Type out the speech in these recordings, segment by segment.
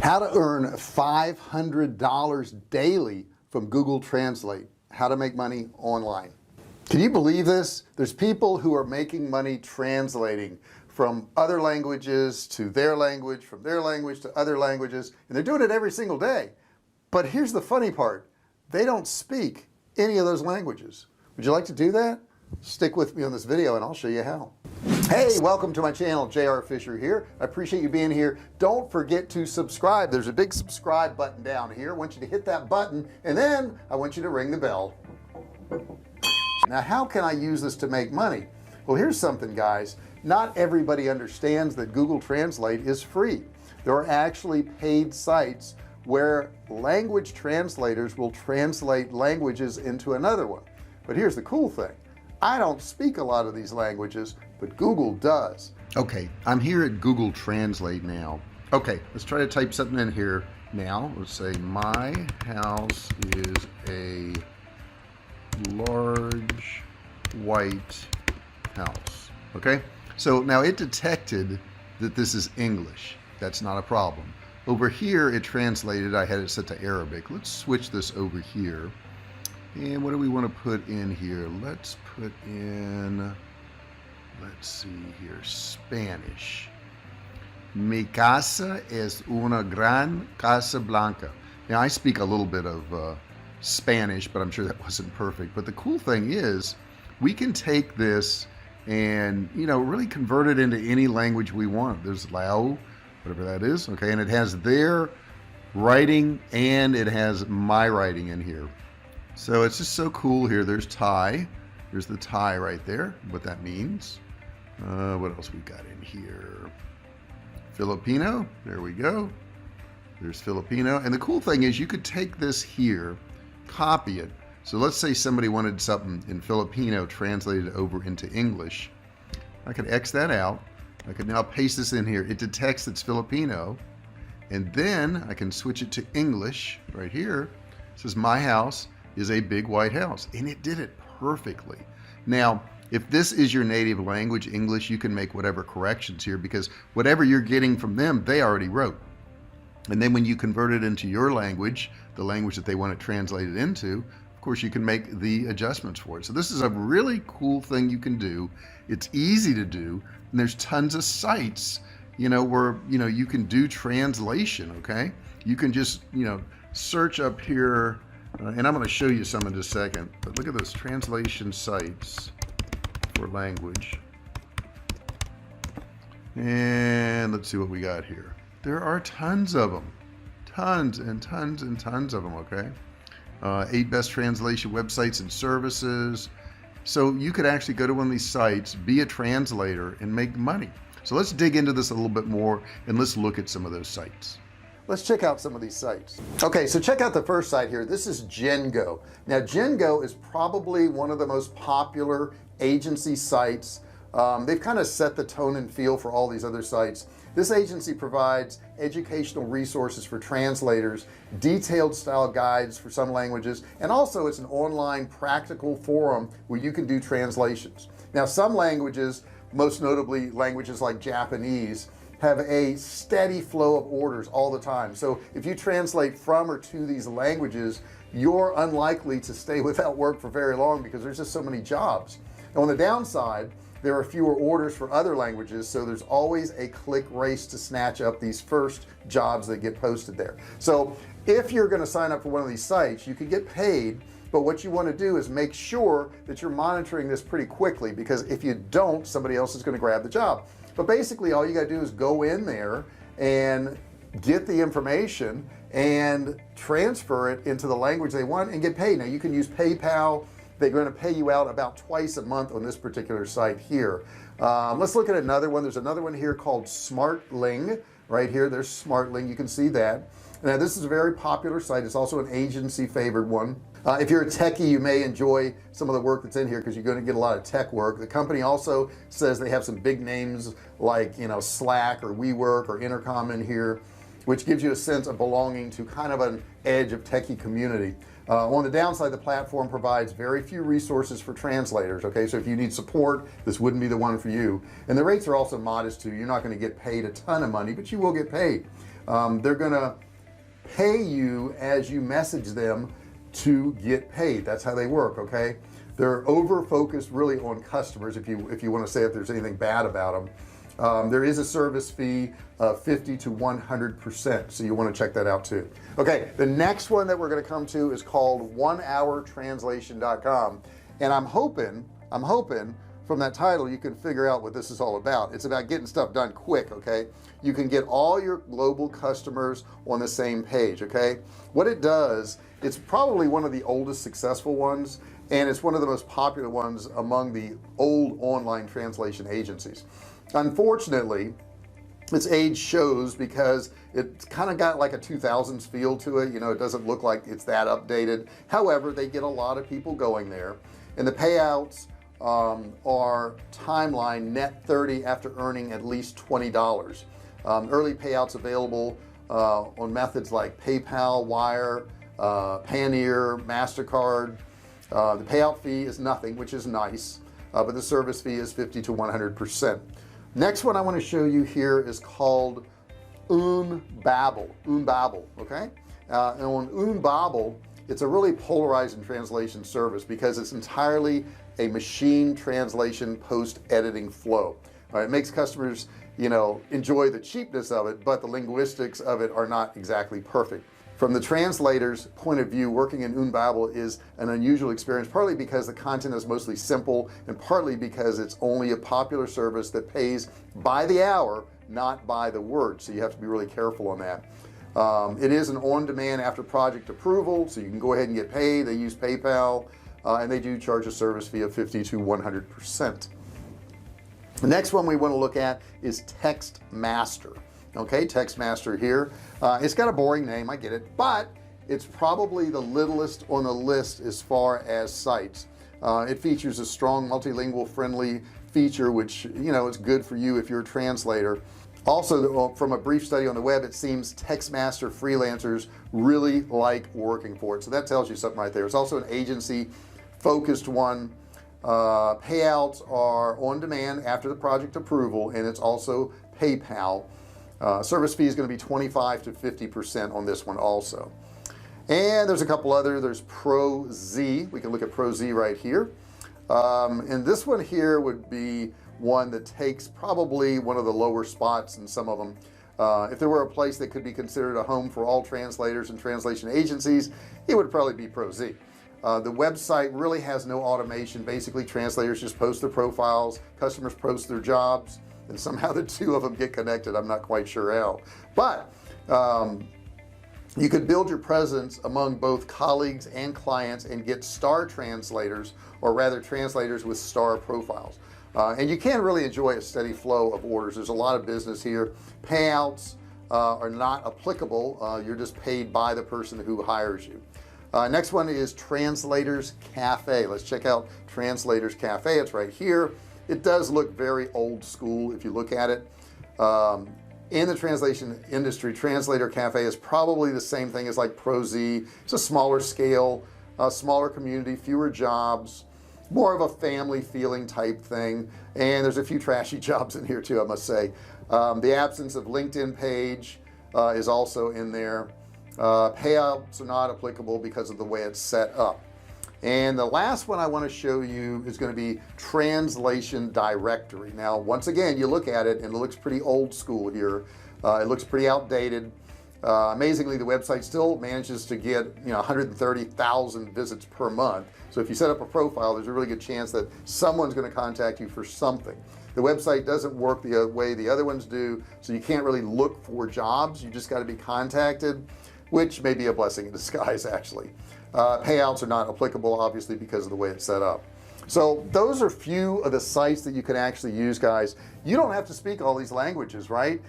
How to earn $500 daily from Google Translate. How to make money online. Can you believe this? There's people who are making money translating from other languages to their language, from their language to other languages, and they're doing it every single day. But here's the funny part. They don't speak any of those languages. Would you like to do that? Stick with me on this video and I'll show you how. Hey, welcome to my channel. J.R. Fisher here. I appreciate you being here. Don't forget to subscribe. There's a big subscribe button down here. I want you to hit that button and then I want you to ring the bell. Now, how can I use this to make money? Well, here's something, guys. Not everybody understands that Google Translate is free. There are actually paid sites where language translators will translate languages into another one. But here's the cool thing. I don't speak a lot of these languages, but Google does. Okay, I'm here at Google Translate now. Okay, let's try to type something in here now. Let's say my house is a large white house. Okay, so now it detected that this is English. That's not a problem. Over here it translated. I had it set to Arabic. Let's switch this over here. And what do we want to put in here? Let's put in, let's see here, Spanish. Mi casa es una gran casa blanca. Now I speak a little bit of Spanish, but I'm sure that wasn't perfect. But the cool thing is we can take this and, you know, really convert it into any language we want. There's Lao, whatever that is. Okay. And it has their writing and it has my writing in here. So it's just so cool here. There's Thai. There's the Thai right there, what that means. What else we got in here? Filipino. There we go. There's Filipino. And the cool thing is you could take this here, copy it. So let's say somebody wanted something in Filipino translated over into English. I could X that out. I could now paste this in here. It detects it's Filipino. And then I can switch it to English right here. It says my house is a big white house, and it did it perfectly. Now, if this is your native language, English, you can make whatever corrections here because whatever you're getting from them, they already wrote. And then when you convert it into your language, the language that they want it translated into, of course, you can make the adjustments for it. So this is a really cool thing you can do. It's easy to do, and there's tons of sites, you know, where, you know, you can do translation, okay? You can just, you know, search up here, and I'm going to show you some in just a second, but look at those translation sites for language. And let's see what we got here. There are tons of them, tons and tons and tons of them. Okay. 8 best translation websites and services. So you could actually go to one of these sites, be a translator and make money. So let's dig into this a little bit more and let's look at some of those sites. Let's check out some of these sites. Okay, so check out the first site here. This is Gengo. Now Gengo is probably one of the most popular agency sites. They've kind of set the tone and feel for all these other sites. This agency provides educational resources for translators, detailed style guides for some languages, and also it's an online practical forum where you can do translations. Now some languages, most notably languages like Japanese, have a steady flow of orders all the time. So if you translate from or to these languages, you're unlikely to stay without work for very long because there's just so many jobs. Now on the downside, there are fewer orders for other languages, so there's always a click race to snatch up these first jobs that get posted there. So if you're going to sign up for one of these sites, you can get paid, but what you want to do is make sure that you're monitoring this pretty quickly, because if you don't, somebody else is going to grab the job. But basically all you got to do is go in there and get the information and transfer it into the language they want and get paid. Now you can use PayPal. They're going to pay you out about twice a month on this particular site here. Let's look at another one. There's another one here called Smartling right here. There's Smartling. You can see that. Now this is a very popular site. It's also an agency favored one. If you're a techie, you may enjoy some of the work that's in here because you're going to get a lot of tech work. The company also says they have some big names like, you know, Slack or WeWork or Intercom in here. which gives you a sense of belonging to kind of an edge of techie community. On the downside, the platform provides very few resources for translators. Okay, so if you need support, this wouldn't be the one for you. And the rates are also modest too. You're not going to get paid a ton of money, but you will get paid. They're going to pay you as you message them to get paid. That's how they work. Okay, they're over focused really on customers. If you want to say if there's anything bad about them. There is a service fee of 50 to 100%, so you want to check that out too. Okay, the next one that we're going to come to is called onehourtranslation.com, and I'm hoping from that title you can figure out what this is all about. It's about getting stuff done quick. Okay, you can get all your global customers on the same page. Okay, what it does, it's probably one of the oldest successful ones, and it's one of the most popular ones among the old online translation agencies. Unfortunately, its age shows because it's kind of got like a 2000s feel to it. You know, it doesn't look like it's that updated. However, they get a lot of people going there, and the payouts are timeline net 30 after earning at least $20. Early payouts available on methods like PayPal, Wire, Payoneer, MasterCard. The payout fee is nothing, which is nice, but the service fee is 50 to 100%. Next one I want to show you here is called Unbabel. Okay, and on Unbabel, it's a really polarizing translation service because it's entirely a machine translation post-editing flow. All right, it makes customers, you know, enjoy the cheapness of it, but the linguistics of it are not exactly perfect. From the translator's point of view, working in Unbabel is an unusual experience, partly because the content is mostly simple and partly because it's only a popular service that pays by the hour, not by the word. So you have to be really careful on that. It is an on-demand after project approval, so you can go ahead and get paid. They use PayPal, and they do charge a service fee of 50 to 100%. The next one we want to look at is TextMaster. Okay, TextMaster here. It's got a boring name, I get it, but it's probably the littlest on the list as far as sites. It features a strong multilingual friendly feature, which, you know, it's good for you if you're a translator. Also, from a brief study on the web, it seems TextMaster freelancers really like working for it, so that tells you something right there. It's also an agency focused one. Payouts are on demand after the project approval, and it's also PayPal. Service fee is going to be 25 to 50% on this one also. And there's a couple other. There's ProZ. We can look at ProZ right here, and this one here would be one that takes probably one of the lower spots in some of them. If there were a place that could be considered a home for all translators and translation agencies, it would probably be ProZ. The website really has no automation. Basically, translators just post their profiles, customers post their jobs, and somehow the two of them get connected. I'm not quite sure how, but you could build your presence among both colleagues and clients and get star translators, or rather translators with star profiles, and you can really enjoy a steady flow of orders. There's a lot of business here. Payouts are not applicable. You're just paid by the person who hires you. Next one is Translators Cafe. Let's check out Translators Cafe. It's right here. It does look very old school if you look at it. In the translation industry, Translator Cafe is probably the same thing as like ProZ. It's a smaller scale, smaller community, fewer jobs, more of a family feeling type thing, and there's a few trashy jobs in here too, I must say. The absence of LinkedIn page is also in there. Payouts are not applicable because of the way it's set up. And the last one I want to show you is going to be Translation Directory. Now, once again, you look at it and it looks pretty old school here. It looks pretty outdated. Amazingly, the website still manages to get 130,000 visits per month. So if you set up a profile, there's a really good chance that someone's going to contact you for something. The website doesn't work the way the other ones do, so you can't really look for jobs. You just got to be contacted, which may be a blessing in disguise actually. Payouts are not applicable, obviously, because of the way it's set up. So those are few of the sites that you can actually use, guys. You don't have to speak all these languages, right?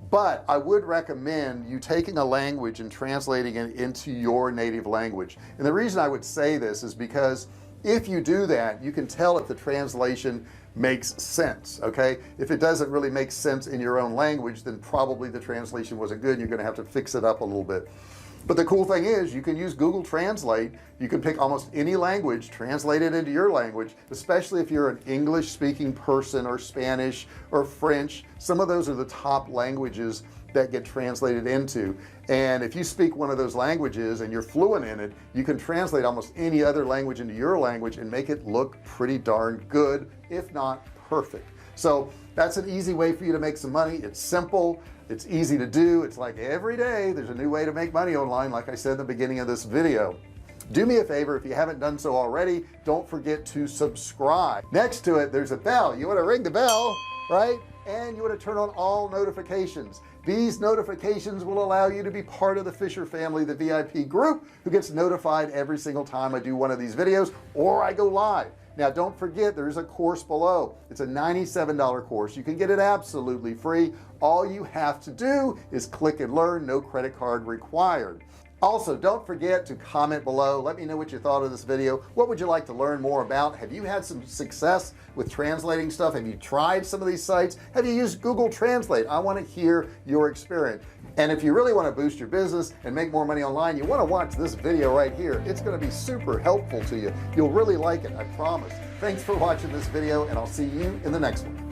But I would recommend you taking a language and translating it into your native language. And the reason I would say this is because if you do that, you can tell if the translation makes sense. Okay, if it doesn't really make sense in your own language, then probably the translation wasn't good. You're going to have to fix it up a little bit. But the cool thing is you can use Google Translate. You can pick almost any language, translate it into your language, especially if you're an English speaking person or Spanish or French. Some of those are the top languages that get translated into, and if you speak one of those languages and you're fluent in it, you can translate almost any other language into your language and make it look pretty darn good, if not perfect. So that's an easy way for you to make some money. It's simple, it's easy to do. It's like every day there's a new way to make money online. Like I said in the beginning of this video, do me a favor, if you haven't done so already, don't forget to subscribe. Next to it there's a bell. You want to ring the bell, right? And you want to turn on all notifications. These notifications will allow you to be part of the Fisher family, the VIP group, who gets notified every single time I do one of these videos or I go live. Now don't forget, there's a course below. It's a $97 course. You can get it absolutely free. All you have to do is click and learn. No credit card required. Also, don't forget to comment below. Let me know what you thought of this video. What would you like to learn more about? Have you had some success with translating stuff? Have you tried some of these sites? Have you used Google Translate? I want to hear your experience. And if you really want to boost your business and make more money online, you want to watch this video right here. It's going to be super helpful to you. You'll really like it, I promise. Thanks for watching this video, and I'll see you in the next one.